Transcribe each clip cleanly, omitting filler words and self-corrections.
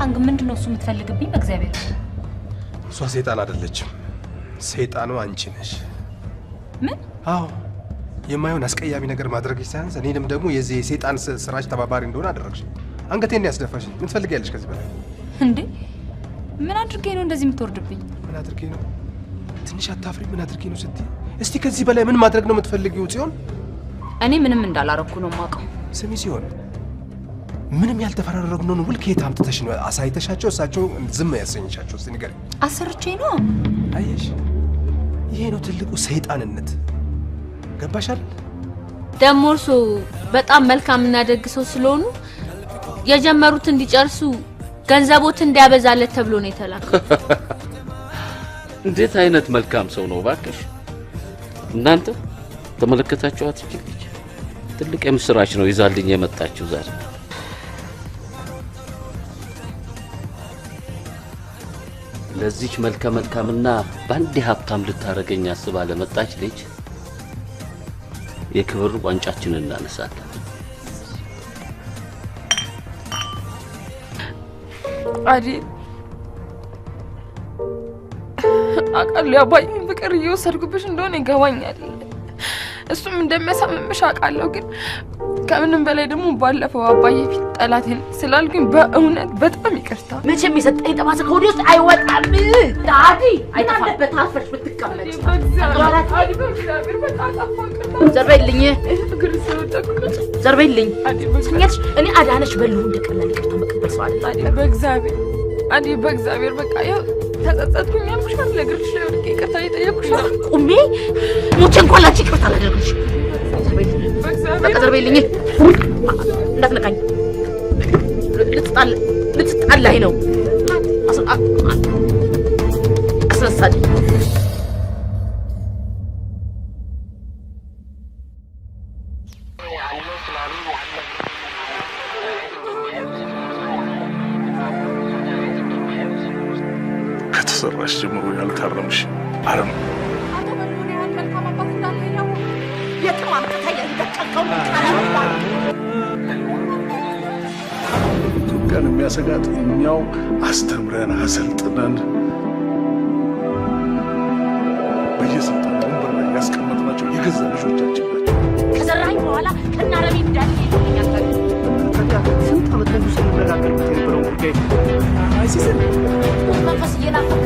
ሰይጣን ግን ምንድነው እሱ የምትፈልግብኝ በእግዚአብሔር እሷ ሰይጣን አይደለችም ሰይጣኑ አንቺ ነሽ ምን አዎ የማይሆን አስቀያሚ ነገር ማድረግ ይሳንስ እኔንም ደግሞ የዚህ ሰይጣን ስራሽ ተባባሪ እንደሆነ አደረግሽ አንገቴን ያስደፋሽ ምን ትፈልጊያለሽ ከዚህ በላይ እንዴ ምን አድርጌ ነው እንደዚህ የምትወርድብኝ ምን አድርጌ ነው ትንሽ አታፍሪ ምን አድርጌ ነው ስትይ እስቲ ከዚህ በላይ ምን ማድረግ ነው የምትፈልጊው ጽዮን እኔ ምንም እንዳላረኩ ነው ማቀው ስሚ ሲሆን ምንም ያልተፈራረግነው ነው ውል ከየት አምጥተሽ ነው አሳይተሻቸው እሳቸው ዝም ያሰኝሻቸው እስቲ ንገሪ አሰርቼ ነው አየሽ ይሄ ነው ትልቁ ሰይጣንነት ገባሻል ደሞርሶ በጣም መልካምና ደግ ሰው ስለሆኑ የጀመሩት እንዲጨርሱ ገንዘቦት እንዲያበዛለት ተብሎ ነው የተላከው እንዴት አይነት መልካም ሰው ነው ባክሽ እናንተ ተመለከታችኋት እቺ ትልቅ የምስራች ነው ይዛልኝ የመጣችው ዛሬ ለዚች መልካምና ባንዲ ሀብታም ልታረገኝ አስባ ለመጣች ልጅ የክብር ዋንጫችንን እናነሳለን አዲ አቃል ያባይ ፍቅር እየወሰድኩብሽ እንደሆነ ይገባኛል እሱም እንደሚያሳምምሽ አቃለሁ ግን ከምንም በላይ ደግሞ ባለፈው አባዬ ፊት ጠላቴን ስላልኩኝ በእውነት በጣም ይቅርታ መቼም የሰጠኝ ጠባሳ ከወዲ ውስጥ አይወጣም አዲ አይተፋበት አፈሽ ብትቀመጥ አዲ በእግዚአብሔር በጣም አፋቀታ ዘርበይልኝ ስኛች እኔ አዳነሽ በልሁ እንደቀላል ይቅርታ መቀበል ሰው አይደል አዲ በእግዚአብሔር በቃ ያው ተጸጸትኩኝ አልኩሽ ለግርሽ ወድቄ ይቅርታ እየጠየቅኩሽ ቁሜ ሞቼ እንኳን ላንቺ ይቅርታ አላደርግልሽ ዘርበይልኝ እንዳትነካኝ ልትጣላኝ ነው አስነሳኝ ከተሰራሽ ጀምሮ ያልታረምሽ አረም ኢትዮጵያን የሚያሰጋት እኛው አስተምረን አሰልጥነን በየስልጣን ወንበር ላይ ያስቀመጥናቸው የገዛ ልጆቻችን ናቸው። ከዘራኝ በኋላ ከናረቢ እንዳል ይልኛል ስንት ዓመት ነው ስንነጋገርበት የነበረው ጉዳይ አይሲሰን መንፈስ እየናፈቅ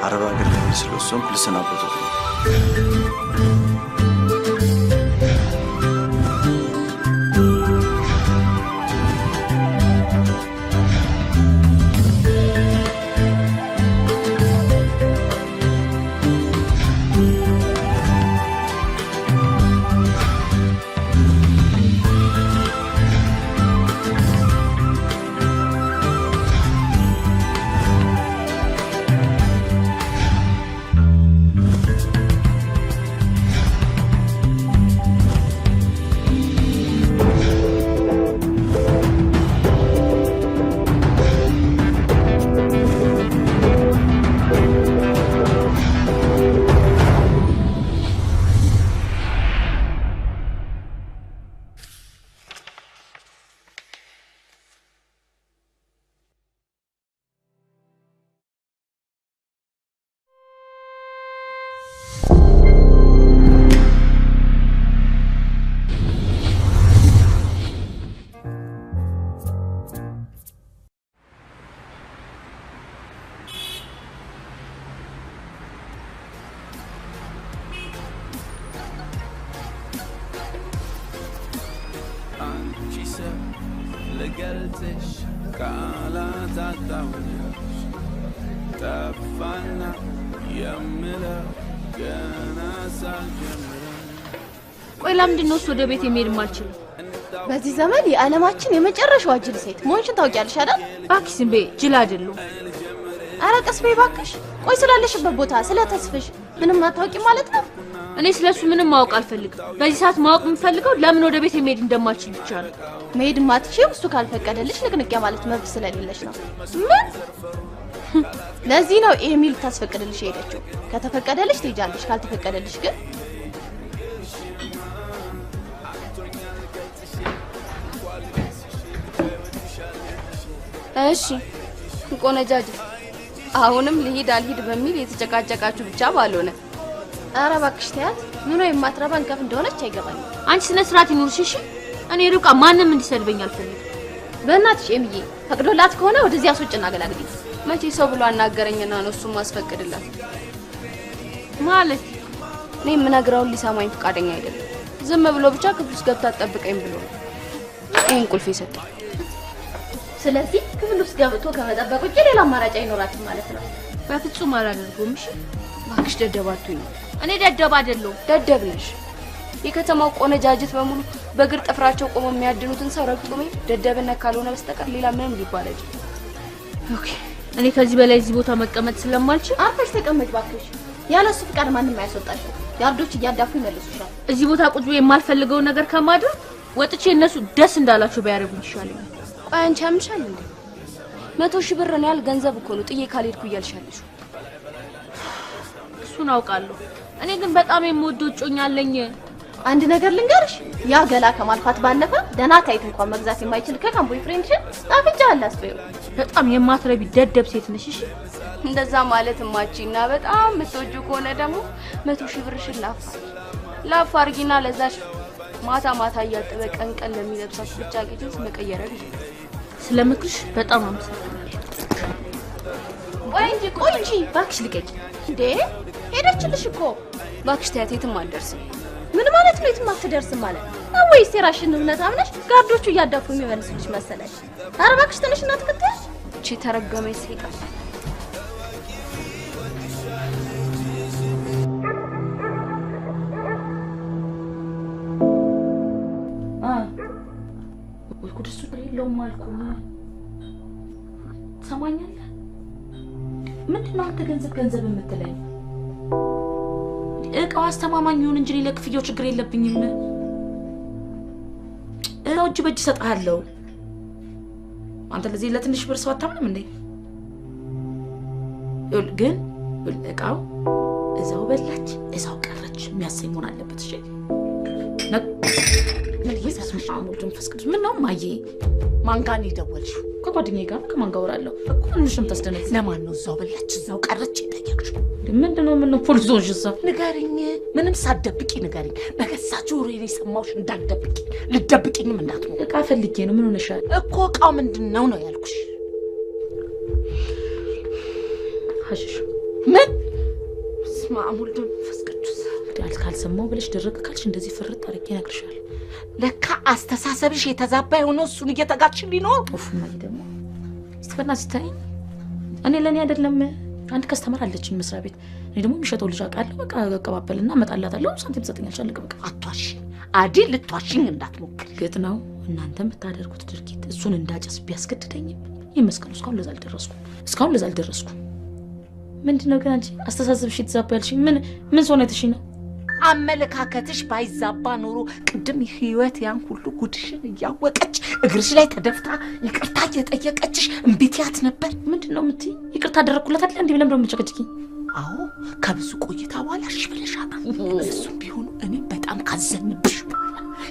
አረብ ሀገር ላይ ስለወሰን ልሰናበቱት ነው ልገልጽሽ ቃላት አጣሁልሽ ጠፋና የምለው ገና ሳልጀምረው ቆይ ለምንድን ነው ወደ ቤት የሚሄድ ማልችል በዚህ ዘመን የዓለማችን የመጨረሻው ጅል ሴት ሞንሽን ታውቂያለሽ አይደል ባክሽ ዝም በይ ጅል አይደለም ኧረ ቀስ በይ ባክሽ ቆይ ስላለሽበት ቦታ ስለተስፍሽ ምንም አታውቂ ማለት ነው እኔ ስለሱ ምንም ማወቅ አልፈልግም በዚህ ሰዓት ማወቅ የምፈልገው ለምን ወደ ቤት የሚሄድ እንደማልችል ብቻ ነው መሄድ ማትችይው እሱ ካልፈቀደልሽ ንቅንቅ ማለት መብት ስለሌለሽ ነው ምን ለዚህ ነው ኤሚል ታስፈቅድልሽ ሄደችው ከተፈቀደልሽ ትሄጃለሽ ካልተፈቀደልሽ ግን እሺ ቆነጃጅ አሁንም ልሂድ አልሂድ በሚል የተጨቃጨቃችሁ ብቻ ባልሆነ ኧረ እባክሽ ተያት ምኑ የማትረባ እንከፍ እንደሆነች አይገባኝ አንቺ ስነ ስርዓት ይኑርሽ እሺ እኔ ሩቃ ማንንም እንዲሰድበኝ አልፈልግም በእናትሽ ኤምዬ ፈቅዶላት ከሆነ ወደዚህ አስወጭና ገላግዲ መቼ ሰው ብሎ አናገረኝና ነው እሱም ማስፈቅድላት ማለት እኔ ምነግራውን ሊሰማኝ ፈቃደኛ አይደለም ዝም ብሎ ብቻ ክፍል ውስጥ ገብታ ተጠብቀኝ ብሎ ይሄን ቁልፍ ይሰጣል ስለዚህ ክፍል ውስጥ ገብቶ ከመጠበቅ ውጭ ሌላ አማራጭ አይኖራትም ማለት ነው በፍጹም አላደርገውም እሺ ባክሽ ደደባቱኝ እኔ ደደብ አይደለሁም ደደብ ነሽ የከተማው ቆነጃጅት በሙሉ በግር ጥፍራቸው ቆመው የሚያድኑትን ሰው ረግጦ ደደብነት ካልሆነ በስተቀር ሌላ ምንም ሊባል አይችልም ኦኬ እኔ ከዚህ በላይ እዚህ ቦታ መቀመጥ ስለማልችል አርፈሽ ተቀመጭ ባክሽ ያለሱ ፍቃድ ማንንም አያስወጣሽ ያርዶች እያዳፉ ይመልሱሻል እዚህ ቦታ ቁጭ ብዬ የማልፈልገው ነገር ከማድረግ ወጥቼ እነሱ ደስ እንዳላቸው ቢያደርጉኝ ይሻለኛል ቆይ አንቺ አምሻል እንዴ 100,000 ብር ነው ያል ገንዘብ እኮ ነው ጥዬ ካልሄድኩ እያልሻለሽ እሱን አውቃለሁ እኔ ግን በጣም የምወደው ጮኛ አለኝ አንድ ነገር ልንገርሽ ያ ገላ ከማልፋት ባለፈ ደና ታይት እንኳን መግዛት የማይችል ከካም ቦይፍሬንድሽን ጣፍጫለሽ አስበው በጣም የማትረቢ ደደብ ሴት ነሽ እሺ እንደዛ ማለት ማቺና በጣም ምትወጁ ከሆነ ደግሞ 100,000 ብርሽን ላፍ አርጊና ለዛሽ ማታ ማታ ያጠበ ቀን ለሚለብሳት ብቻ ጌትስ መቀየር አይደል ስለምክሽ በጣም አመሰግናለሁ ቆይ እንጂ ባክሽ ልቀቂ እንዴ ሄደችልሽ እኮ ባክሽ ታያቴትም አልደርስም ምን ማለት ነው የትም አትደርስም ማለት ነው ወይስ የራሽን እውነት አምነሽ ጋርዶቹ እያዳፉ የሚመልሱልሽ መሰለሽ ኧረ ባክሽ ተነሽና ተከተልሽ እቺ ተረገመች ሰይጣን ወልኩድሱ ነው ማልኩ ሰማኛለ ምንድነው አንተ ገንዘብ የምትለኝ እቃው አስተማማኝ ይሁን እንጂ ለክፍያው ችግር የለብኝም እጅ በእጅ ሰጣለሁ አንተ ለዚህ ለትንሽ ብር ሰው አታምንም እንዴ ግን እቃው እዛው በላች እዛው ቀረች የሚያሰኝ መሆን አለበት እሺ ምን ይሰማሽ አሙልቱን ፈስቅዱስ ምን ነው ማዬ ማን ጋር ነው የደወልሽው ከጓደኛዬ ጋር ከማን ጋር ወራለሁ እኮ ምንሽም ተስደነች ለማን ነው እዛው በላች እዛው ቀረች የጠየቅሽው ምንድነው ምን ነው ፖሊሶች እዛው ንገሪኝ ምንም ሳትደብቂ ንገሪኝ በገሳችሁ ሬሪ ሰማውሽ እንዳትደብቂ ልትደብቂኝም እንዳትሞክሪ እቃ ፈልጌ ነው ምን ሆነሻል እኮ እቃው ምንድነው ነው ያልኩሽ ሀሽሽ ምን ስማ አሙልቱን ፈስቅዱስ ካልሰማው ብለሽ ደረቅ ካልሽ እንደዚህ ፍርጥ አርቄ ነግርሻለሁ ለካ አስተሳሰብሽ የተዛባ የሆነው እሱን እየተጋጭልኝ ነው ኡፍ ማይ ደግሞ እስቲ ስታይ እኔ ለኔ አይደለም አንድ ከስተመር አለችኝ መስሪያ ቤት እኔ ደግሞ የሚሸጠው ልጅ አውቃለሁ በቃ አቀባበልና መጣላታለሁ ሳንቲም ሰጥኛል ቻለቀ በቃ አቷሽ አዲ ልቷሽኝ እንዳትሞክሪ ግጥ ነው እናንተ የምታደርጉት ድርጊት እሱን እንዳጨስ ቢያስገድደኝ ይመስከሉ እስካሁን ለዛ አልደረስኩም ምንድነው ግን አንቺ አስተሳሰብሽ የተዛባ ያልሽኝ ምን ሰው ነትሽ ነው አመለካከትሽ ባይዛባ ኖሮ ቅድም ህይወት ያን ሁሉ ጉድሽን ያወቀች እግርሽ ላይ ተደፍታ ይቅርታ እየጠየቀችሽ እምቢትያት ነበር ምንድነው ምትይ ይቅርታ አደረኩላት አይደል እንዴ ብለም ደግሞ ጨቀጭኝ አዎ ከብዙ ቆይታ በኋላ እሺ ብለሻታ እሱ ቢሆን እኔ በጣም ካዘንብሽ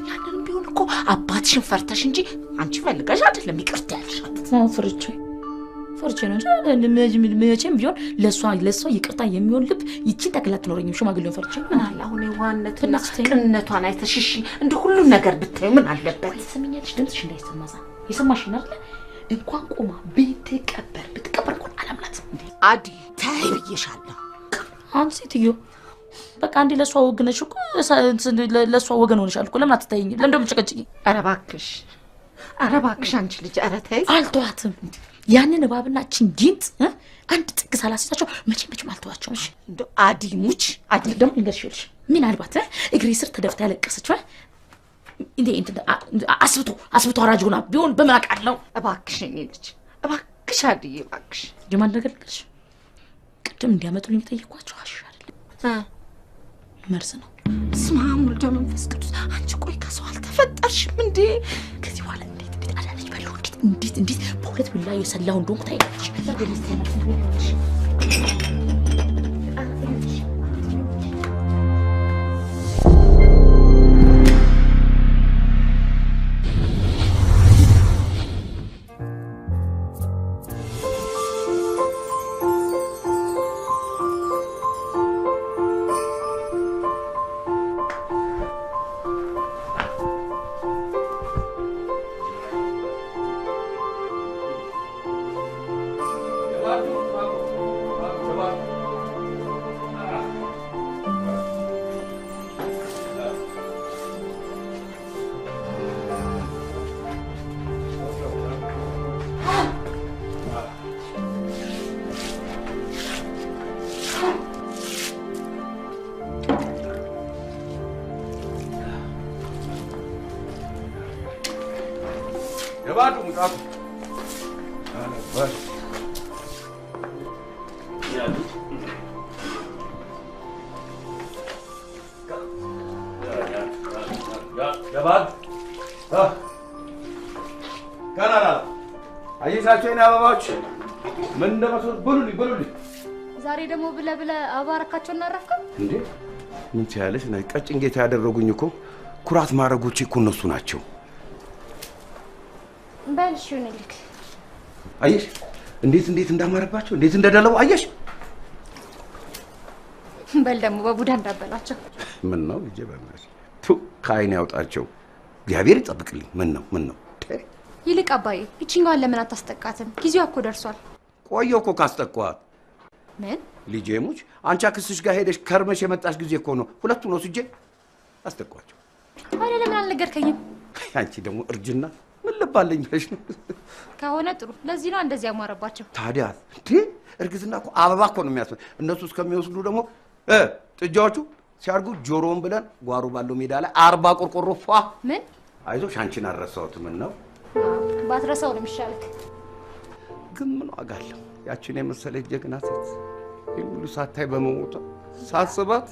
ያንንም ቢሆን እኮ አባትሽን ፈርተሽ እንጂ አንቺ ፈልገሽ አይደለም ይቅርታ ያልሻት ነው ፍርቼ ነው መቼም ቢሆን ለሷ ይቅርታ የሚሆን ልብ ይቺ ተከላት ኖርኝም ሽማግሌውን ፈርቼ ምን አለ አሁን የዋነትና ቅንነቷን አይተሽሽ እንደ ሁሉ ነገር ብታዩ ምን አለበት ሰምኛልሽ ድምጽሽ እንዳይሰማዛ የሰማሽ ነው አይደል እንኳን ቆማ ብትቀበር እኮ አላምናት እንዴ አዲ ታይ ብዬሻለሁ አንቺ ሴትዮ በቃ አንዴ ለሷ ወገነሽ እኮ ለሷ ወገን ሆነሻል እኮ ለምን አትታይኝ ለምን ደም ጭቀጭኝ ኧረ እባክሽ አንቺ ልጅ ኧረ ተይ አልተዋትም ያንን እባብና ቺንጂንት አንድ ጥግ ሳላስታቸው መቼም አልተዋቸውም እሺ እንደው አዲሙች ደግሞ እንገርሽልሽ ምን አልባት እግሬ ስር ተደፍታ ያለቀሰችው እንዴ አስብቶ አራጅውና ቢሆን በማቃለው እባክሽ እኔ ልጅ እባክሽ አዲዬ እባክሽ ጀማን ነገር ልሽ ቅድም እንዲያመጡልኝ ጠይቋቸው አሻል መርዝ ነው ስማም ወልደ መንፈስ ቅዱስ አንቺ ቆይ ከሰው አልተፈጠርሽም እንዴ ከዚህ በኋላ እንዴት አላለች በሉ እንዴት በሁለት ቢላ የሰላው እንደሆነ ታይልሽ የባዱ ሙጣቱ የባዱ ካናራ አይሳቸው የኔ አበባዎች ምን እንደመስሉት ብሉልኝ። ዛሬ ደግሞ ብለ አባረካቸው እናረፍከው እንዴ? ምን ትያለሽ? ናይ ቀጭን ጌታ ያደረጉኝ እኮ ኩራት ማረጎቼ እኮ እነሱ ናቸው። በልሽ ይሁንልክ። አየሽ እንዴት እንዳማረባቸው እንዴት እንደደለው አየሽ? በል ደግሞ በቡዳ እንዳበላቸው። ምን ነው ልጄ በእናትሽ ቱ ከዓይን ያውጣቸው። እግዚአብሔር ይጠብቅልኝ። ምን ነው ይልቅ አባዬ እቺኛዋን ለምን አታስጠቃትም? ጊዜው እኮ ደርሷል። ቆየሁ እኮ ካስጠቋት። ምን ልጄ ሙች አንቺ አክስሽ ጋር ሄደሽ ከርመሽ የመጣሽ ጊዜ እኮ ነው ሁለቱ ነው ስጄ አስጠቋቸው። ታዲያ ለምን አልነገርከኝም? አንቺ ደግሞ እርጅና ምን ልባለኝ ብለሽ ነው? ከሆነ ጥሩ። ለዚህ ነው እንደዚህ ያማረባቸው። ታዲያ እንዴ እርግዝና እኮ አበባ እኮ ነው የሚያስፈልግ። እነሱ እስከሚወስዱ ደግሞ ጥጃዎቹ ሲያርጉ ጆሮውን ብለን ጓሮ ባለው ሜዳ ላይ 40 ቆርቆሮ ፏ። ምን አይዞሽ አንቺን አልረሳሁት። ምን ነው ባትረሳው ነው የሚሻልክ። ግን ምን ዋጋ አለው? ያቺን የመሰለች ጀግና ሴት ይሄን ሁሉ ሳታይ በመሞቷ ሳስባት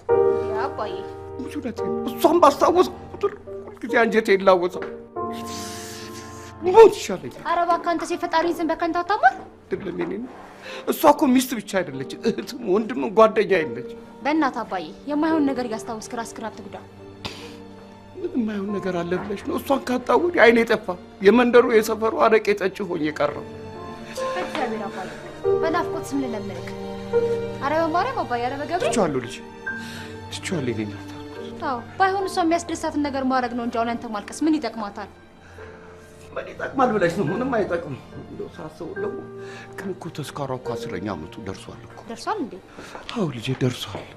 አባዬ ሙቹነት እሷን ባስታወስኩ ቁጥር ሁልጊዜ አንጀቴ ይላወሳል። ሞት ይሻለኛል። ኧረ እባክህ አንተ የፈጣሪን ስም በከንቱ አታማር። አይደለም የኔ እሷ እኮ ሚስት ብቻ አይደለች፣ እህትም ወንድምም ጓደኛ አይደለች። በእናትህ አባዬ የማይሆን ነገር እያስታወስክ ራስህን አትጉዳ። ምን የማይሆን ነገር አለ ብለሽ ነው? እሷን ካጣሁት አይኔ ጠፋ። የመንደሩ የሰፈሩ አረቄ ጠጭ ሆኜ ቀረሁ። በእግዚአብሔር አባዬ በናፍቆት ስም ልለምንክ። ኧረ በማርያም አባዬ፣ ኧረ በገብርኤል ትቼዋለሁ ልጄ፣ ትቼዋለሁ የኔ እናት። አዎ ባይሆን እሷ የሚያስደሳትን ነገር ማድረግ ነው እንጂ አሁን አንተ ማልቀስ ምን ይጠቅማታል? ምን ይጠቅማል ብለሽ ነው? ምንም አይጠቅም። እንደው ሳስበው ደግሞ ግን እኮ ተስካሯ እኮ 10ኛ ዓመቱ ደርሷል እኮ። ደርሷል እንዴ? አዎ ልጄ ደርሷል።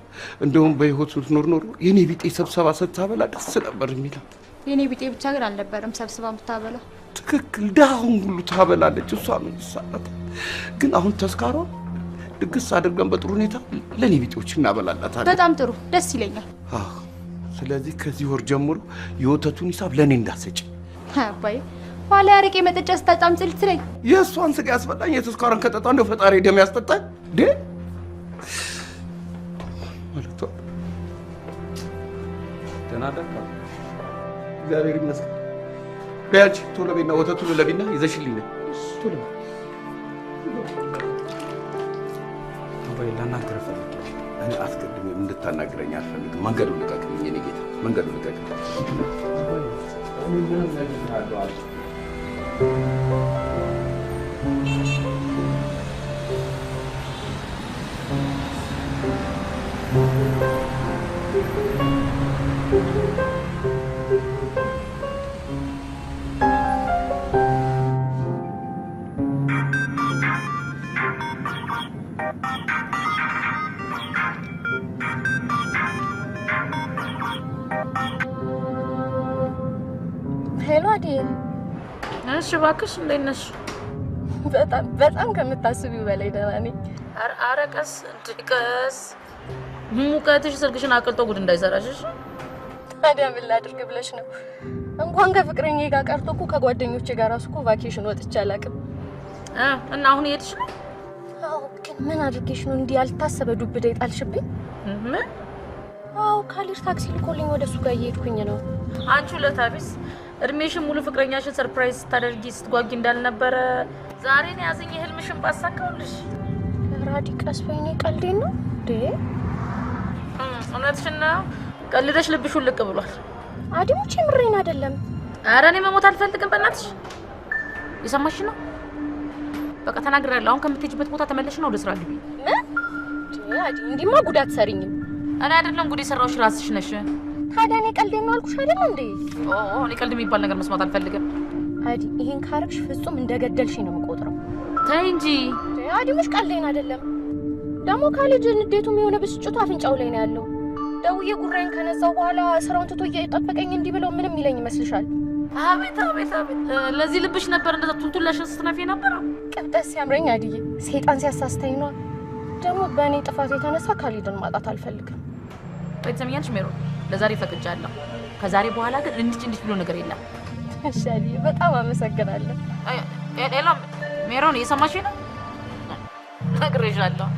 እንደውም በህይወት ስትኖር ኖሮ የኔ ቢጤ ሰብሰባ ስታበላ ደስ ነበር የሚላት። የኔ ቢጤ ብቻ ግን አልነበረም ሰብስባ የምታበላ። ትክክል፣ ድሃውን ሁሉ ታበላለች። እሷ ምን ይሳናታል? ግን አሁን ተስካሯ ድግስ አድርገን በጥሩ ሁኔታ ለኔ ቢጤዎች እናበላላታለን። በጣም ጥሩ፣ ደስ ይለኛል። አዎ፣ ስለዚህ ከዚህ ወር ጀምሮ የወተቱን ሂሳብ ለኔ እንዳሰጭ። አባዬ ኋላ አረቄ መጠጫ ስታጣም ትለኝ። የእሷን ስጋ ያስፈጣኝ የተስካሯን ከጠጣ እንደው ፈጣሪ ደም ያስጠጣኝ ደ ማለቷ ተናደካ። እግዚአብሔር ይመስገን። በያች ቶሎ ቤና ወተቱን ለቢና ይዘሽልኝ ነው ቶሎ አባይ ላናግረህ ፈልጌ። እኔ አስቀድሜ እንድታናግረኝ አልፈልግም። መንገዱን ልቀቅልኝ የኔ ጌታ፣ መንገዱን ልቀቅልኝ። እኔ ምንም ነገር አለው ሄሎ አዲ። እሺ እባክሽ እንዴት ነሽ? በጣም ከምታስቢው በላይ ደህና ነኝ። ኧረ ቀስ ቀስ ሙቀትሽ ስልክሽን አቅልጦ ጉድ እንዳይሰራሽ። እሺ ታዲያ ምን ላድርግ ብለሽ ነው? እንኳን ከፍቅረኛዬ ጋር ቀርቶ እኮ ከጓደኞቼ ጋር ራሱ እኮ ቫኬሽን ወጥቼ አላውቅም። እና አሁን እየሄድሽ ነው? አዎ፣ ግን ምን አድርጌሽ ነው እንዲህ ያልታሰበ ዱብዳ ይጣልሽብኝ? ምን? አዎ፣ ካሊር ታክሲ ልኮልኝ ወደ እሱ ጋር እየሄድኩኝ ነው። አንቺ ለታቢስ እድሜሽን ሙሉ ፍቅረኛሽን ሰርፕራይዝ ስታደርጊ ስትጓጊ እንዳልነበረ ዛሬ ነው ያዘኝ ህልምሽን ባሳካውልሽ። ራዲ ቀስ በይኔ፣ ቀልዴን ነው እንዴ? እውነትሽን ነው? ቀልደሽ ልብሽ ውልቅ ብሏል። አዲሙቼ ምሬን አይደለም። ኧረ እኔ መሞት አልፈልግም። በእናትሽ የሰማሽ ነው? በቃ ተናግሬያለሁ። አሁን ከምትሄጂበት ቦታ ተመለሽና ወደ ስራ ግቢ። ምን አዲ? እንዲማ ጉዳት ሰሪኝም። እኔ አይደለም ጉድ የሰራሁሽ ራስሽ ነሽ። ታዲያ እኔ ቀልዴን ነው አልኩሽ አይደል እንዴ? እኔ ቀልድ የሚባል ነገር መስማት አልፈልግም። አዲ ይሄን ካረግሽ ፍጹም እንደገደልሽ ነው የምቆጥረው። ተይ እንጂ አዲሙሽ፣ ቀልዴን አይደለም። ደግሞ ካሊድ ንዴቱም የሆነ ብስጭቱ አፍንጫው ላይ ነው ያለው። ደውዬ ጉራዬን ከነዛው በኋላ ስራውን ትቶ እየጠበቀኝ እንዲህ ብለው ምንም ይለኝ ይመስልሻል? አቤት አቤት አቤት! ለዚህ ልብሽ ነበር እንደዛ ቱልቱላሽን ስትነፊ ነበር? ቅብጠት ሲያምረኝ አድዬ ሰይጣን ሲያሳስተኝ ነው። ደግሞ በእኔ ጥፋት የተነሳ ካሊድን ማጣት አልፈልግም። ቤተሰምኛልሽ ሜሮን፣ ለዛሬ ፈቅጃለሁ። ከዛሬ በኋላ ግን እንዲች ብሎ ነገር የለም። እሺ አድዬ፣ በጣም አመሰግናለሁ። ኤላ ሜሮን እየሰማሽ ነው? ነግሬሻለሁ።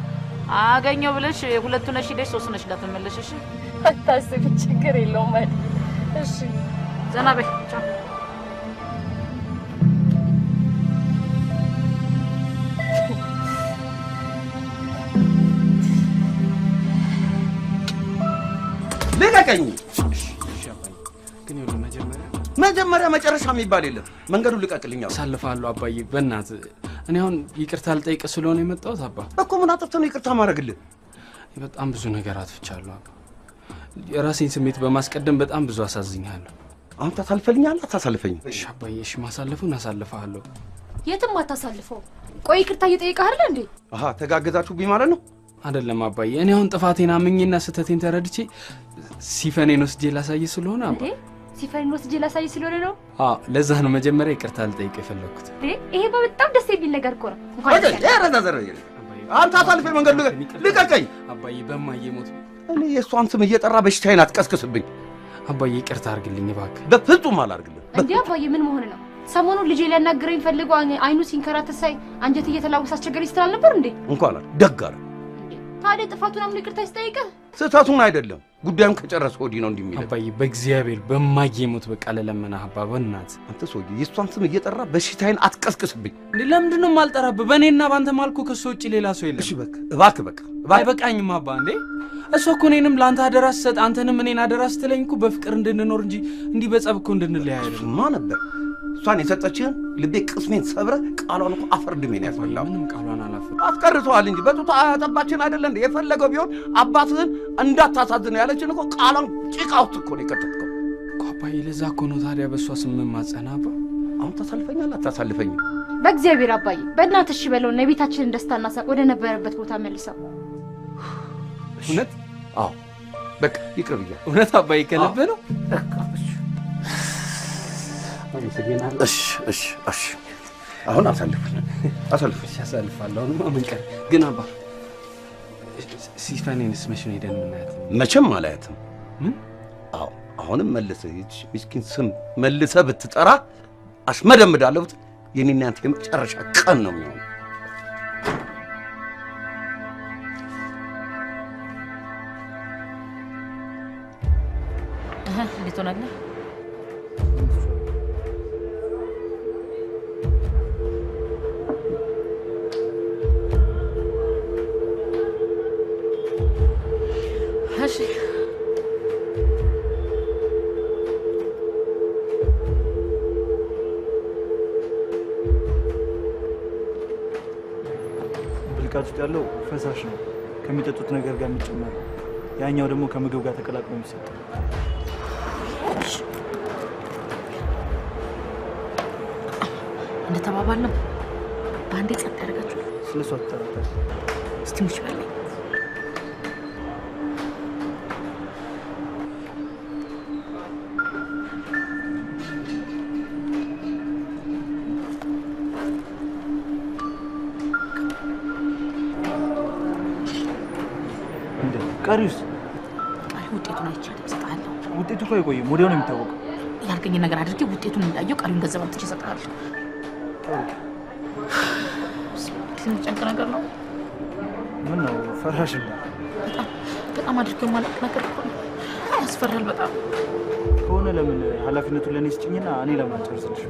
አገኘው ብለሽ ሁለቱ ነሽ ሄደሽ ሶስት ነሽ እንዳትመለሽ እሺ? አታስቢ፣ ችግር የለውም አድዬ። እሺ ዘና በይ። ቻው። ልቀቀኝ። ግን ይኸውልህ መጀመሪያ መጨረሻ የሚባል የለም። መንገዱን ልቀቅልኝ። አሳልፋለሁ አባዬ፣ በእናትህ እኔ አሁን ይቅርታ ልጠይቅ ስለሆነ የመጣሁት አባ። እኮ ምን አጥፍተህ ነው ይቅርታ ማድረግልህ? በጣም ብዙ ነገር አጥፍቻለሁ አባ። የራሴን ስሜት በማስቀደም በጣም ብዙ አሳዝኛለሁ። አሁን ታሳልፈልኛለህ? አታሳልፈኝም? እሺ አባዬ፣ እሺ ማሳለፉን አሳልፈሃለሁ። የትም አታሳልፈው። ቆይ ይቅርታ እየጠየቀህ አይደል እንዴ? አሃ ተጋገዛችሁብኝ ማለት ነው? አይደለም አባዬ፣ እኔ አሁን ጥፋቴን አምኜና ስህተቴን ተረድቼ ሲፈኔን ወስጄ ላሳይ ስለሆነ አባ። ሲፈኔን ወስጄ ላሳይ ስለሆነ ነው? አዎ፣ ለዛ ነው መጀመሪያ ይቅርታ ልጠይቅ የፈለኩት። ይሄ በጣም ደስ የሚል ነገር እኮ ነው። አንተ አሳልፈኝ፣ መንገዱ ልቀቀኝ። አባዬ በማዬ ሞት እኔ የእሷን ስም እየጠራ በሽታዬን አትቀስቅስብኝ። አባዬ ይቅርታ አድርግልኝ እባክህ። በፍጹም አላርግልህ። እንዴ አባዬ ምን መሆን ነው? ሰሞኑን ልጄ ሊያናግረኝ ፈልጎ አይኑ ሲንከራተት ሳይ አንጀት እየተላወሰ አስቸገረኝ ስትል ነበር እንዴ? እንኳን ደግ አለ። ታዲያ ጥፋቱን አምኖ ይቅርታ ይስጠይቅህ? ስህተቱን አይደለም ጉዳዩን ከጨረስኩ ወዲህ ነው እንዲህ አባዬ በእግዚአብሔር በማዬ ሞት በቃ ለለመናህ አባ፣ በእናትህ አንተ ሰውዬ የእሷን ስም እየጠራ በሽታዬን አትቀስቅስብኝ። ለምንድን ነው የማልጠራብህ? በእኔና በአንተ ማልኩ ከእሱ ውጭ ሌላ ሰው የለም። እሺ በቃ እባክህ አይበቃኝም አባ። እንዴ እሷ እኮ እኔንም ለአንተ አደራ ስትሰጥ አንተንም እኔን አደራ ስትለኝ እኮ በፍቅር እንድንኖር እንጂ እንዲህ በጸብ እኮ እንድንለያይ አይደለም። ማ ነበር እሷን የሰጠችህን ልቤ ቅስሜን ሰብረህ ቃሏን እኮ አፈርድሜ ነው ያስበላው። ምንም ቃሏን አላፈርድም። አስቀርተዋል እንጂ በጡት አጠባችን አይደለ እንዴ? የፈለገው ቢሆን አባትህን እንዳታሳዝነው ያለችን እኮ ቃሏን ጭቃ ውስጥ እኮ ነው የከተትከው እኮ አባዬ። ለዛ እኮ ነው ታዲያ በእሷ ስም የማጸና አባ። አሁን ታሳልፈኛለህ አታሳልፈኝም? በእግዚአብሔር አባዬ በእናትህ እሺ በለውና የቤታችንን ደስታና ሳቅ ወደ ነበረበት ቦታ መልሰው። እውነት? አዎ በቃ ይቅር ብያለሁ። እውነት አባዬ ከልብ ነው? እሺ አሁን አሳልፋለሁ። አሳልፋለሁ። አሁንማ ምን ቀር ግን አባ፣ ሲፈኔንስ መቼ ነው ሄደን የምናያት? መቼም አላያትም። ምን? አዎ አሁንም መልሰህ ይህች ምስኪን ስም መልሰህ ብትጠራ አሽመደምዳለሁ። የኔና ያንተ የመጨረሻ ቀን ነው የሚሆነው። እንዴት ሆናለህ? እሺ ብልቃጥ ውስጥ ያለው ፈሳሽ ነው ከሚጠጡት ነገር ጋር የሚጨመር፣ ያኛው ደግሞ ከምግብ ጋር ተቀላቅሎ የሚሰጥ። እንደተባባልነው በአንዴ ጸጥ ያደርጋችሁ። ስለሷ ተጠራጣሪ እስቲ ሙች በለኝ። ቀሪውስ? ቀሪ ውጤቱን አይቻልም፣ እሰጥሃለሁ። ውጤቱ እኮ አይቆይም፣ ወዲያው ነው የሚታወቀው። ያልከኝን ነገር አድርጌ ውጤቱን እንዳየው ቀሪውን ገንዘብ አምጥቼ እሰጥሃለሁ። የሚጨንቅ ነገር ነው። ምን ነው ፈራሽ? በጣም አድርጌው ማለት ነገር እኮ ነው። ያስፈራል በጣም። ከሆነ ለምን ኃላፊነቱን ለእኔ ስጭኝና እኔ ለምን አልጨርስልሽ?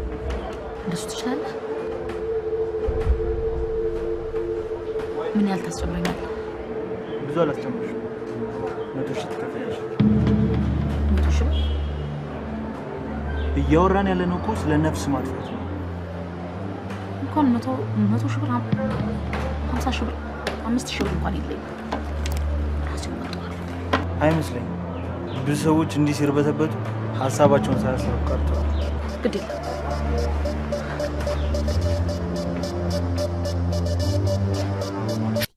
እንደሱ ትችላለህ? ምን ያህል ታስጨምረኛለህ? ብዙ አላስጨምርሽም። 100 ሺህ ትከፍያለሽ። 100 ሺህ? እያወራን ያለነው እኮ ስለ ነፍስ ማጥፋት ነው። እንኳን 100 ሺህ ብር 50 ሺህ ብር 5 ሺህ ብር እንኳን የለኝም። ራሴን ወጣሁ። አይመስለኝም። ብዙ ሰዎች እንዲህ ሲርበተበቱ ሀሳባቸውን ሳያስቡ ቀርተዋል። ግድ የለም።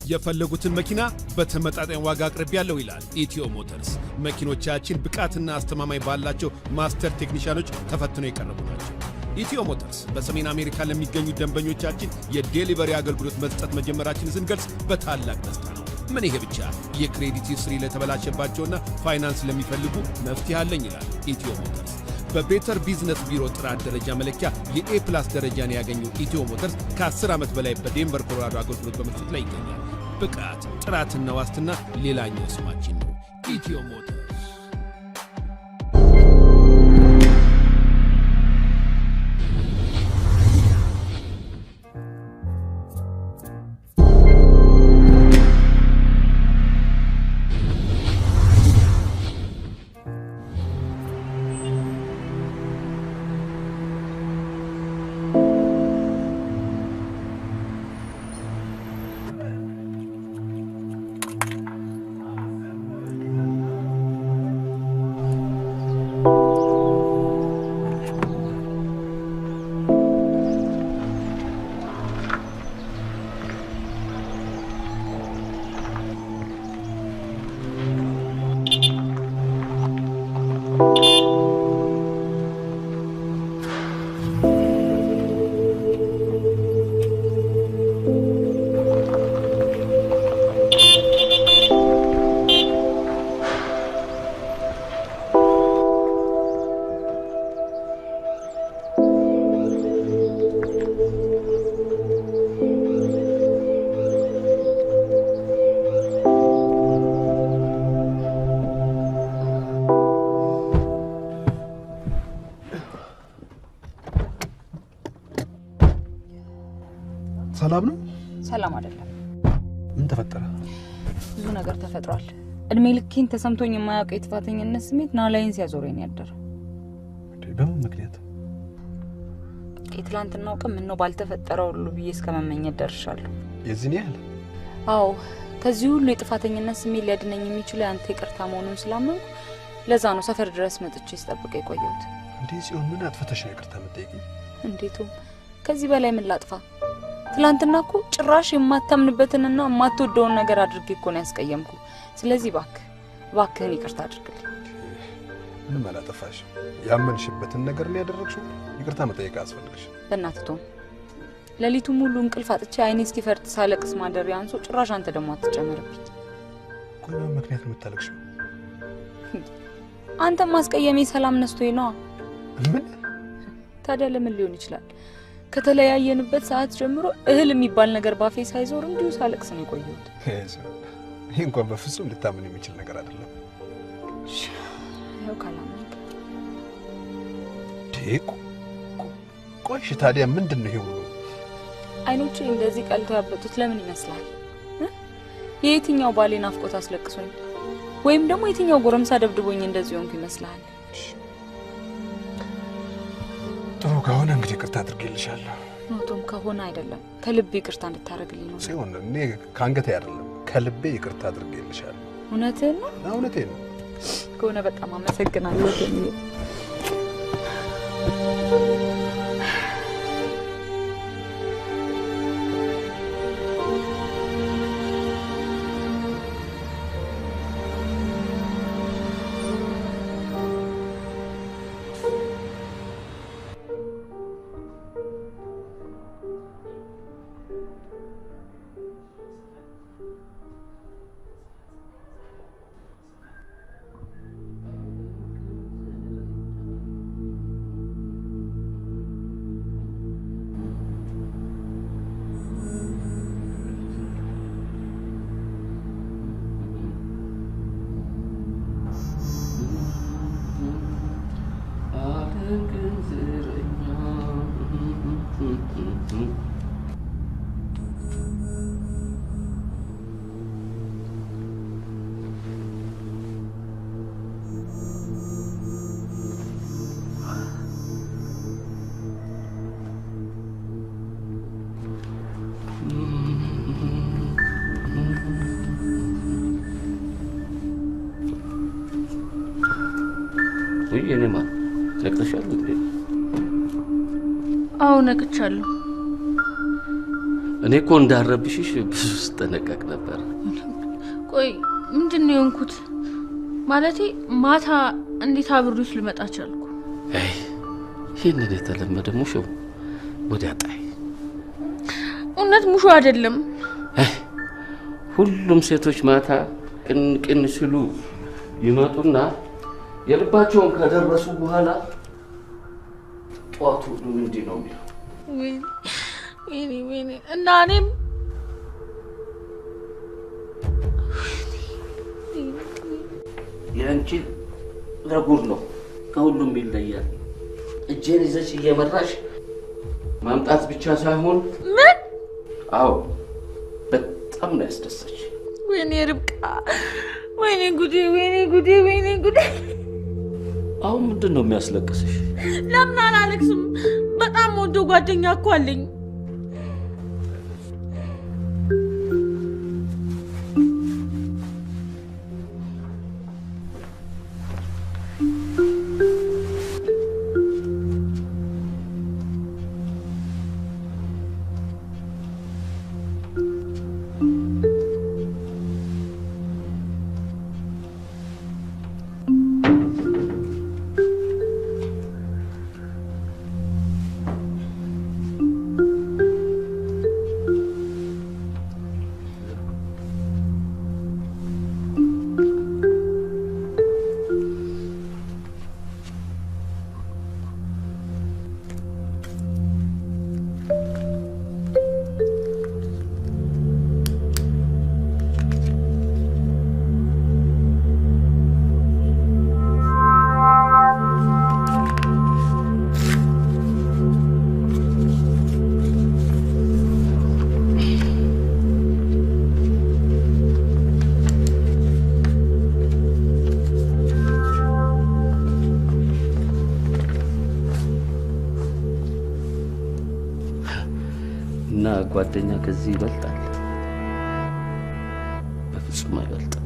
የፈለጉትን መኪና በተመጣጣኝ ዋጋ አቅርቤያለሁ ይላል ኢትዮ ሞተርስ። መኪኖቻችን ብቃትና አስተማማኝ ባላቸው ማስተር ቴክኒሻኖች ተፈትነው የቀረቡ ናቸው። ኢትዮ ሞተርስ በሰሜን አሜሪካ ለሚገኙ ደንበኞቻችን የዴሊቨሪ አገልግሎት መስጠት መጀመራችንን ስንገልጽ በታላቅ ደስታ ነው። ምን ይሄ ብቻ! የክሬዲት ሂስትሪ ለተበላሸባቸውና ፋይናንስ ለሚፈልጉ መፍትሄ አለኝ ይላል ኢትዮ ሞተርስ። በቤተር ቢዝነስ ቢሮ ጥራት ደረጃ መለኪያ የኤ+ ደረጃን ያገኘው ኢትዮ ሞተርስ ከ10 ዓመት በላይ በዴንቨር ኮሎራዶ አገልግሎት በመስጠት ላይ ይገኛል። ብቃት፣ ጥራትና ዋስትና ሌላኛው ስማችን ነው። ኢትዮ ሞተርስ። ሰላም ነው? ሰላም አይደለም። ምን ተፈጠረ? ብዙ ነገር ተፈጥሯል። እድሜ ልኬን ተሰምቶኝ የማያውቀው የጥፋተኝነት ስሜት ናላይን ሲያዞረኝ ያደረ። በምን ምክንያት? የትላንትናው ቀን ምነው ባልተፈጠረው ሁሉ ብዬ እስከመመኘት ደርሻለሁ። የዚህን ያህል? አዎ፣ ከዚህ ሁሉ የጥፋተኝነት ስሜት ሊያድነኝ የሚችለው ያንተ ይቅርታ መሆኑን ስላመንኩ ለዛ ነው ሰፈር ድረስ መጥቼ ስጠብቅ የቆየሁት። እንዴ ጽዮን፣ ምን አጥፍተሽ ነው ይቅርታ የምትጠይቂኝ? እንዴቱ ከዚህ በላይ ምን ላጥፋ? ትላንትና እኮ ጭራሽ የማታምንበትንና የማትወደውን ነገር አድርጌ እኮ ነው ያስቀየምኩ። ስለዚህ እባክህን ይቅርታ አድርግልኝ። ምንም አላጠፋሽም። ያመንሽበትን ነገር ነው ያደረግሽው። ይቅርታ መጠየቅ አስፈልግሽ። በእናትህ ቶም፣ ሌሊቱ ሙሉ እንቅልፍ አጥቼ አይኔ እስኪፈርጥ ሳለቅስ ማደር ያንሶ ጭራሽ አንተ ደግሞ አትጨምርብኝ። ቆይ በምን ምክንያት ነው የምታለቅሽው? አንተ ማስቀየሜ ሰላም ነስቶኝ ነው። ምን ታዲያ ለምን ሊሆን ይችላል? ከተለያየንበት ሰዓት ጀምሮ እህል የሚባል ነገር ባፌ ሳይዞር እንዲሁ ሳለቅስ ነው የቆየሁት። ይሄ እንኳን በፍጹም ልታምን የሚችል ነገር አይደለም። ያው ካላምን ዴኮ ቆይሽ፣ ታዲያ ምንድን ነው ይሄ ሁሉ? አይኖቼ እንደዚህ ቀልተው ያበጡት ለምን ይመስላል? የየትኛው ባሌ ናፍቆት አስለቅሶኝ ወይም ደግሞ የትኛው ጎረምሳ ደብድቦኝ እንደዚህ ሆንኩ ይመስላል? ጥሩ ከሆነ እንግዲህ ይቅርታ አድርጌልሻለሁ። ኖቶም ከሆነ አይደለም ከልቤ ይቅርታ እንድታረግልኝ ነው። ጽዮን፣ እኔ ካንገቴ አይደለም ከልቤ ይቅርታ አድርጌልሻለሁ። እውነትህን ነው? እውነቴን ነው። ከሆነ በጣም አመሰግናለሁ። እኔማ ነቅተሻል እንዴ? አዎ ነቅቻለሁ። እኔ እኮ እንዳረብሽሽ ብዙ ስጠነቀቅ ነበር። ቆይ ምንድነው የሆንኩት? ማለቴ ማታ እንዴት አብሬሽ ልመጣ ቻልኩ? አይ ይሄንን የተለመደ ሙሾ ወዲያ ጣይ። እውነት ሙሾ አይደለም። ሁሉም ሴቶች ማታ ቅን ሲሉ ይመጡና የልባቸውን ከደረሱ በኋላ ጧቱ እንዲህ ነው የሚለው። ወይኔ እና እኔም ያንቺ ለጉድ ነው፣ ከሁሉም ይለያል። እጄን ይዘሽ እየመራሽ ማምጣት ብቻ ሳይሆን ምን? አዎ በጣም ነው ያስደሰች። ወይኔ ርብቃ፣ ወይኔ ጉዴ፣ ወይኔ ጉዴ፣ ወይኔ ጉዴ። አሁን ምንድን ነው የሚያስለቅስሽ? ለምን አላለቅስም? በጣም ወዶ ጓደኛ እኮ አለኝ። እና ጓደኛ ከዚህ ይበልጣል? በፍጹም አይበልጥም።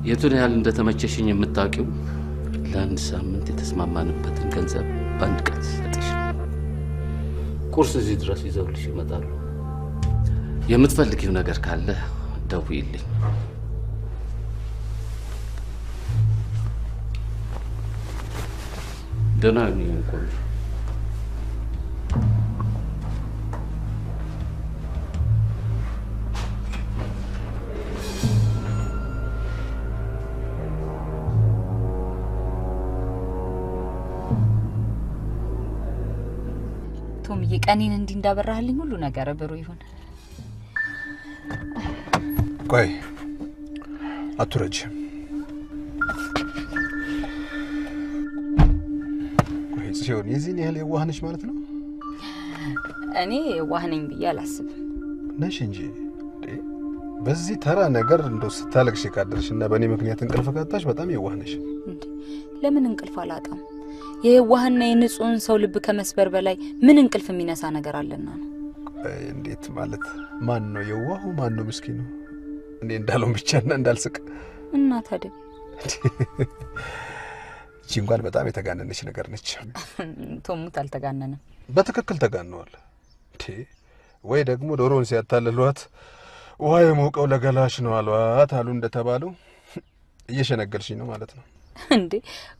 የቱን ያህል እንደተመቸሽኝ የምታውቂው ለአንድ ሳምንት የተስማማንበትን ገንዘብ በአንድ ቀን ሰጥሽ። ቁርስ እዚህ ድረስ ይዘውልሽ ይመጣሉ። የምትፈልጊው ነገር ካለ ደውይልኝ። ደህና ነኝ እኮ። ቶምዬ ቀኔን እንዲህ እንዳበራህልኝ ሁሉ ነገር ብሩ ይሁን። ቆይ አትረጂ። ቆይ ጽዮን የዚህን ያህል የዋህ ነሽ ማለት ነው? እኔ የዋህ ነኝ ብዬ አላስብም። ነሽ እንጂ በዚህ ተራ ነገር እንደው ስታለቅሽ ካደርሽና በእኔ ምክንያት እንቅልፍ ካጣሽ በጣም የዋህ ነሽ። ለምን እንቅልፍ አላጣም? የዋህና የንጹህን ሰው ልብ ከመስበር በላይ ምን እንቅልፍ የሚነሳ ነገር አለና ነው? እንዴት ማለት? ማን ነው የዋሁ ማን ነው ምስኪኑ? እኔ እንዳለው ብቻና እንዳልስቅ እና ታዲያ እቺ እንኳን በጣም የተጋነነች ነገር ነች። ቶሙት አልተጋነነም። በትክክል ተጋነዋል። ወይ ደግሞ ዶሮን ሲያታልሏት ውሃ የሞቀው ለገላሽ ነው አሏት አሉ እንደተባለው እየሸነገልሽኝ ነው ማለት ነው እንዴ?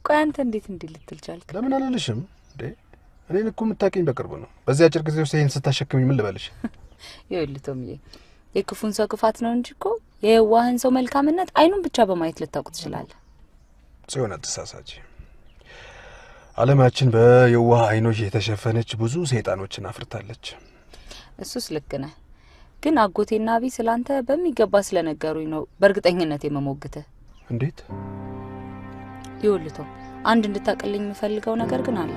ቆይ አንተ እንዴት ልትል ቻልክ? ለምን አላለሽም እንዴ? እኔን እኮ የምታውቂኝ በቅርቡ ነው። በዚህ አጭር ጊዜ ውስጥ ይሄን ስታሸክምኝ ምን ልበልሽ? ይኸውልህ ቶምዬ፣ የክፉን ሰው ክፋት ነው እንጂ እኮ የዋህን ሰው መልካምነት አይኑን ብቻ በማየት ልታውቅ ትችላለህ። ጽዮን አትሳሳች። ዓለማችን በየዋህ አይኖች የተሸፈነች ብዙ ሰይጣኖችን አፍርታለች። እሱስ ልክ ነህ። ግን አጎቴና አቢ ስላንተ በሚገባ ስለነገሩኝ ነው በእርግጠኝነት የመሞግትህ። እንዴት? ይኸውልህ ቶም፣ አንድ እንድታቀልኝ የምፈልገው ነገር ግን አለ።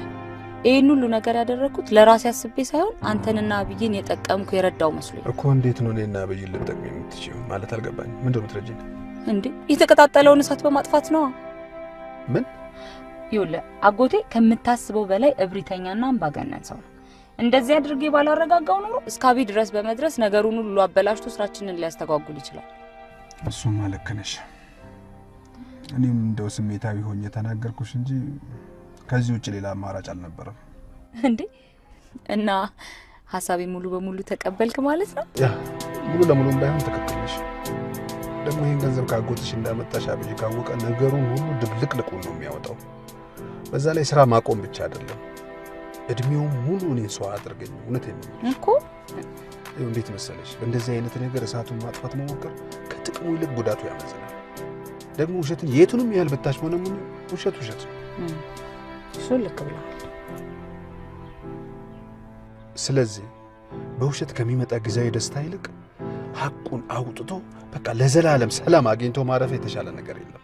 ይሄን ሁሉ ነገር ያደረኩት ለራሴ አስቤ ሳይሆን አንተንና አብይን የጠቀምኩ የረዳው መስሎኝ እኮ። እንዴት ነው እኔና አብይን ልጠቅም የምትችይው? ማለት አልገባኝ። ምንድን ነው የምትረጂኝ? እንዴ የተቀጣጠለውን እሳት በማጥፋት ነው። ምን? ይኸውልህ አጎቴ ከምታስበው በላይ እብሪተኛና አምባገነን ሰው ነው። እንደዚህ አድርጌ ባላረጋጋው ኖሮ እስከ አብይ ድረስ በመድረስ ነገሩን ሁሉ አበላሽቶ ስራችንን ሊያስተጓጉል ይችላል። እሱማ ልክ ነሽ። እኔም እንደው ስሜታዊ ሆኜ ተናገርኩሽ እንጂ ከዚህ ውጭ ሌላ አማራጭ አልነበረም። እንዴ እና ሐሳቤ ሙሉ በሙሉ ተቀበልክ ማለት ነው? ያ ሙሉ ለሙሉ ባይሆን ተከክለሽ ደግሞ ይሄን ገንዘብ ካጎትሽ እንዳመጣሽ አብይ ካወቀ ነገሩን ሁሉ ድብልቅልቁን ነው የሚያወጣው። በዛ ላይ ስራ ማቆም ብቻ አይደለም እድሜው ሙሉ እኔን ሰው አድርገኝ። እውነቴን ነው እኮ እንዴት መሰለሽ በእንደዚህ አይነት ነገር እሳቱን ማጥፋት መሞከር ከጥቅሙ ይልቅ ጉዳቱ ያመዝናል። ደግሞ ውሸትን የቱንም ያህል ብታሽሞነሙኝ ውሸት ነው። እሱ ልክ ብለሃል። ስለዚህ በውሸት ከሚመጣ ጊዜያዊ ደስታ ይልቅ ሐቁን አውጥቶ በቃ ለዘላለም ሰላም አግኝቶ ማረፍ የተሻለ ነገር የለም።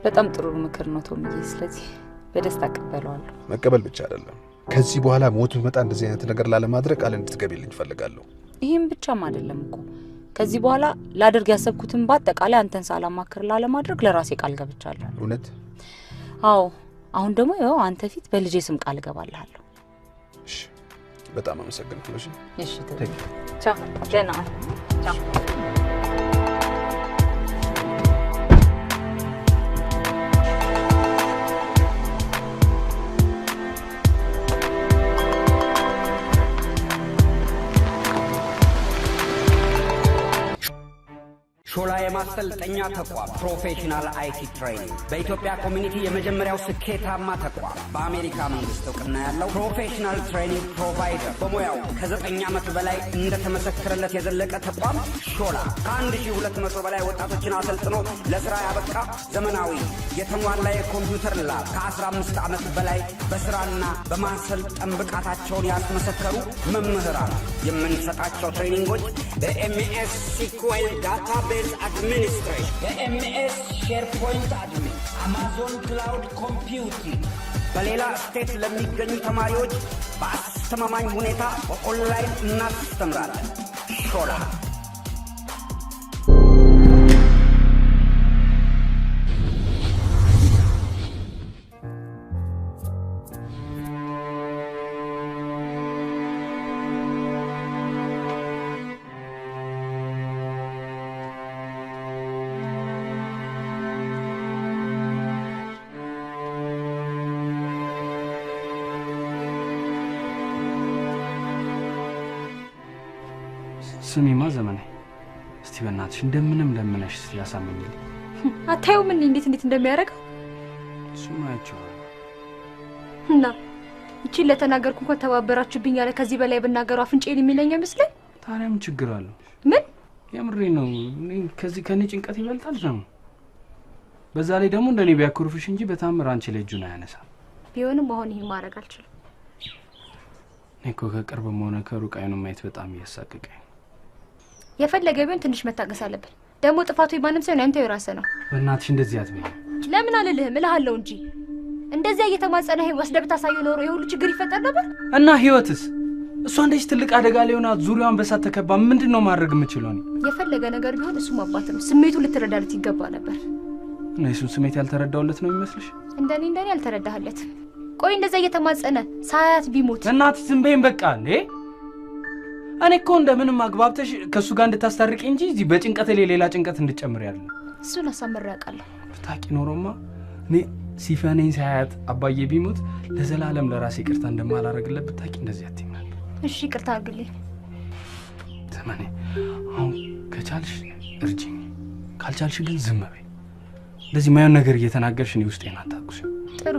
በጣም ጥሩ ምክር ነው ቶምዬ። ስለዚህ በደስታ እቀበለዋለሁ። መቀበል ብቻ አይደለም ከዚህ በኋላ ሞት ቢመጣ እንደዚህ አይነት ነገር ላለማድረግ ቃል እንድትገቢልኝ ፈልጋለሁ። ይሄም ብቻም አይደለም እኮ ከዚህ በኋላ ላደርግ ያሰብኩትን በአጠቃላይ አንተን ሳላማክር ላለማድረግ ለራሴ ቃል ገብቻለሁ። እውነት? አዎ። አሁን ደግሞ ያው አንተ ፊት በልጄ ስም ቃል ገባልሃለሁ። እሺ፣ በጣም አመሰግናለሁ። እሺ፣ ቻው። ደህና ቻው። ሾላ የማሰልጠኛ ተቋም ፕሮፌሽናል አይቲ ትሬኒንግ በኢትዮጵያ ኮሚኒቲ የመጀመሪያው ስኬታማ ተቋም በአሜሪካ መንግስት እውቅና ያለው ፕሮፌሽናል ትሬኒንግ ፕሮቫይደር በሙያው ከ9 ዓመት በላይ እንደተመሰከረለት የዘለቀ ተቋም ሾላ ከ1200 በላይ ወጣቶችን አሰልጥኖ ለስራ ያበቃ ዘመናዊ የተሟላ የኮምፒውተር ላብ ከ15 ዓመት በላይ በስራና በማሰልጠን ብቃታቸውን ያስመሰከሩ መምህራን የምንሰጣቸው ትሬኒንጎች በኤምኤስ ሲኩዌል ዳታቤዝ administration, the MS SharePoint admin, Amazon Cloud Computing በሌላ ስቴት ለሚገኙ ተማሪዎች በአስተማማኝ ሁኔታ በኦንላይን እናስተምራለን። ሾላ ስሚማ ዘመኔ እስቲ በእናትሽ እንደምንም ለምነሽ ያሳመኝልኝ። አታየው ምን እንዴት እንደሚያደርገው ስማቸው እና እቺ ለተናገርኩ እንኳን ተባበራችሁብኝ ያለ ከዚህ በላይ በናገሩ አፍንጬን የሚለኝ አይመስልም። ታዲያ ምን ችግር አለው? ምን የምሬ ነው። ከዚህ ከኔ ጭንቀት ይበልጣል ነው። በዛ ላይ ደግሞ እንደኔ ቢያኩርፍሽ እንጂ በታምር አንቺ ላይ እጁን አያነሳም። ቢሆንም አሁን ይሄ ማድረግ አልችልም። እኮ ከቅርብም ሆነ ከሩቅ አይኑ ማየት በጣም እያሳቀቀኝ። የፈለገ ቢሆን ትንሽ መታገስ አለብን። ደግሞ ጥፋቱ የማንም ሰው ነው፣ አንተ የራስህ ነው። በእናትሽ እንደዚህ አትበይ። ለምን አልልህም እልሃለሁ እንጂ እንደዚያ እየተማጸነ ወስደህ ብታሳየው ኖሮ የሁሉ ችግር ይፈጠር ነበር። እና ህይወትስ እሷ እንደዚህ ትልቅ አደጋ ላይ ሆና ዙሪያውን በሳት ተከባ ምንድነው ማድረግ የምችለው? ነው የፈለገ ነገር ቢሆን እሱ ማባት ነው። ስሜቱን ልትረዳለት ይገባ ነበር። እና እሱን ስሜት ያልተረዳውለት ነው የሚመስልሽ? እንደኔ ያልተረዳህለት። ቆይ እንደዚያ እየተማጸነ ሳያት ቢሞት እናትሽ ዝም በይኝ በቃ እንዴ። እኔ እኮ እንደምንም አግባብተሽ ከሱ ጋር እንድታስታርቂ እንጂ እዚህ በጭንቀት ላይ ሌላ ጭንቀት እንድጨምር ያለ እሱን አሳምሬ አውቃለሁ። ብታውቂ ኖሮማ እኔ ሲፈኔን ሳያት አባዬ ቢሞት ለዘላለም ለራሴ ይቅርታ እንደማላረግለት ብታውቂ እንደዚህ አትይም ነበር። እሺ ይቅርታ አድርግልኝ ዘመኔ። አሁን ከቻልሽ እርጂኝ፣ ካልቻልሽ ግን ዝም በይ። እንደዚህ ማየውን ነገር እየተናገርሽ እኔ ውስጤን አታቁሽ። ጥሩ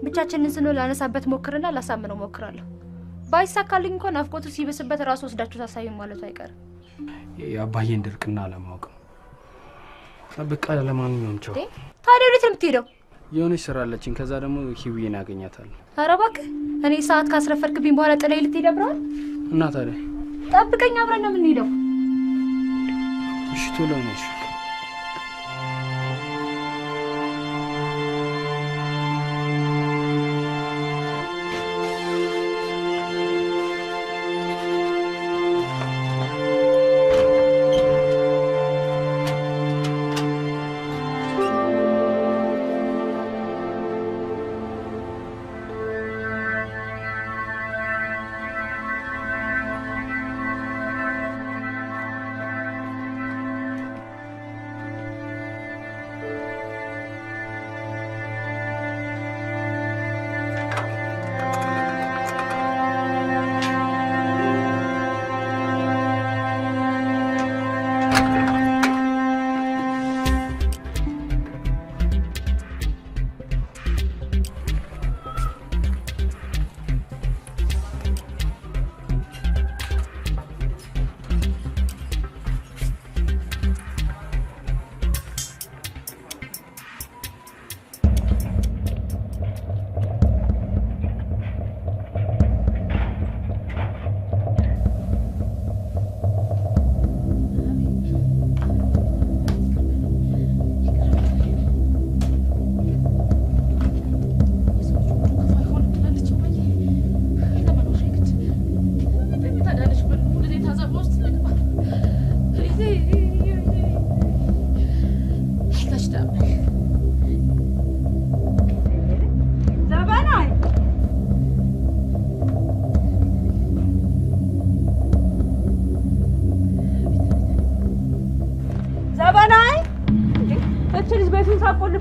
ብቻችንን ስንሆን ላነሳበት ሞክርና ላሳምነው ሞክራለሁ። ባይሳካልኝ እንኳን አፍቆቱ ሲበስበት ራሱ ወስዳችሁ ታሳዩኝ ማለቱ አይቀርም። የአባዬን ድርቅና አለማወቅ ነው። በቃ ለማንኛውም ቻው። ታዲያ ወዴት ነው የምትሄደው? የሆነች ስራ አለችኝ። ከዛ ደግሞ ሂዊን ያገኛታለሁ። ኧረ እባክህ እኔ ሰዓት ካስረፈርክብኝ በኋላ ጥለኸኝ ልትሄድ አብረሃል? እና ታዲያ ጠብቀኝ፣ አብረን ነው የምንሄደው። እሺ ቶሎ ነሽ።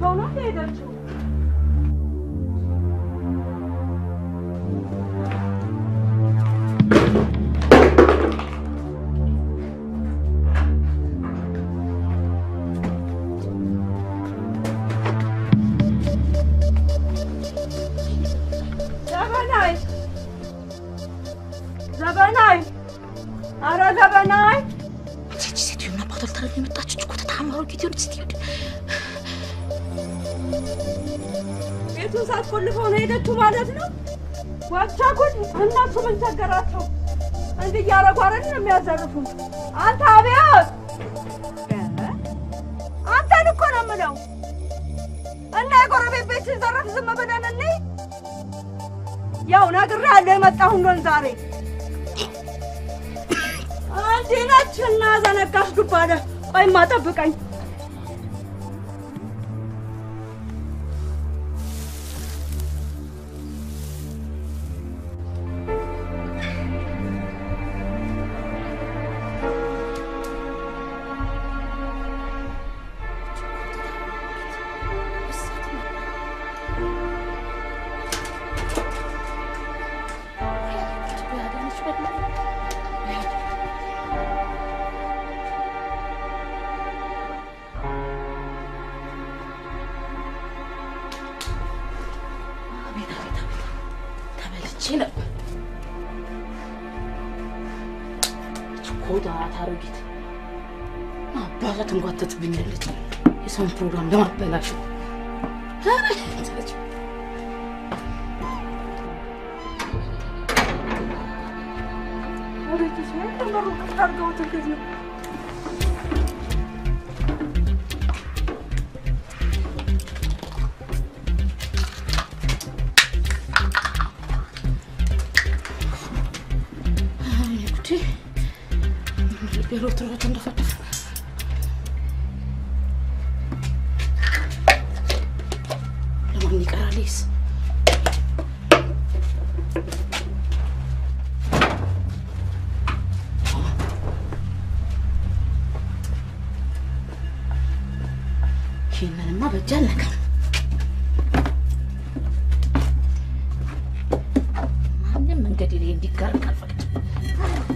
ቆልፈው ነው ሄደችው። ዘበናይ አረ ዘበናይ እቺ ሴትዮና ባቶል ተረፍ የመጣች እኮ ተታማሩ ጊዜው ስትይ ቤቱን ሳትቆልፈው ነው ሄደችው ማለት ነው። ዋቻ ጉድ! እነሱ ምን ቸገራቸው? እንዲህ እያደረጉ አይደል የሚያዘርፉን? አንተ አብያት! አንተን እኮ ነው የምለው። እና የጎረቤት ቤት ሲዘረፍ ዝም ብለን እንይ? ያው ነግሬሃለሁ የመጣሁ እንደሆነ ዛሬ አንቺ ነች እና ዘነጋሽ ዱባለ። ቆይማ ጠብቀኝ። ታረጊት አባቷት እንኳን ትጥብኛለች። የሰውን ፕሮግራም ለማበላሽ ሮት እንደፈደፈ ለማን ይቀራልስ? ይሄንንማ በእጅ አልነካም። ማንም መንገድ ላይ እንዲጋር ካልፈቀደ